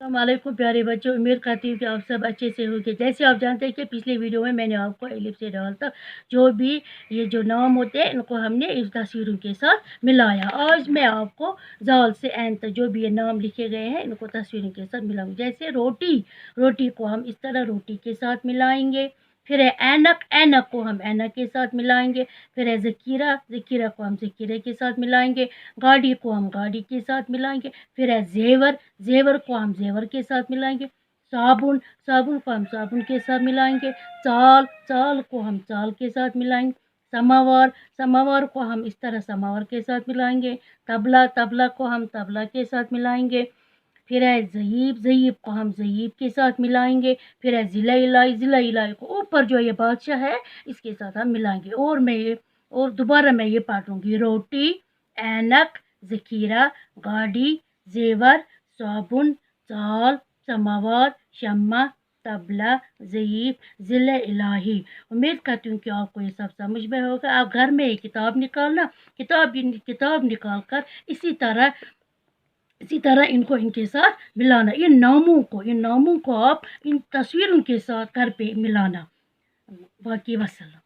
अस्सलामुअलैकुम प्यारे बच्चों, उम्मीद करती हूँ कि आप सब अच्छे से होंगे। जैसे आप जानते हैं कि पिछले वीडियो में मैंने आपको एलिफ से डाल तक जो भी ये जो नाम होते हैं इनको हमने इस तस्वीरों के साथ मिलाया। आज मैं आपको जाल से एन तक जो भी ये नाम लिखे गए हैं इनको तस्वीरों के साथ मिलाऊंगी। जैसे रोटी, रोटी को हम इस तरह रोटी के साथ मिलाएंगे। फिर है ऐनक, ऐनक को हम ऐनक के साथ मिलाएंगे। फिर है ज़कीरा, ज़कीरा को हम ज़कीरे के साथ मिलाएंगे। गाड़ी को हम गाड़ी के साथ मिलाएंगे। फिर है जेवर, जेवर को हम जेवर के साथ मिलाएंगे। साबुन, साबुन को हम साबुन के साथ मिलाएंगे। चाल, चाल को हम चाल के साथ मिलाएंगे। समावर, समावर को हम इस तरह समावर के साथ मिलाएंगे। तबला, तबला को हम तबला के साथ मिलाएंगे। फिर है ज़ईब, ज़ईब को हम ज़ईब के साथ मिलाएंगे। फिर है ज़िला इलाई, ज़िला इलाई को ऊपर जो ये बादशाह है इसके साथ हम मिलाएंगे। और दोबारा मैं ये पढ़ लूँगी। रोटी, ऐनक, ज़खीरा, गाड़ी, जेवर, साबुन, चाल, समावार, शम्मा, तबला, ज़ईब, ज़िला इलाही। उम्मीद करती हूँ कि आपको ये सब समझ में होगा। आप घर में एक किताब निकालना, किताब निकाल कर इसी तरह इनको इनके साथ मिलाना। इन नामों को आप इन तस्वीरों के साथ घर पे मिलाना। बाकी वसल्लम।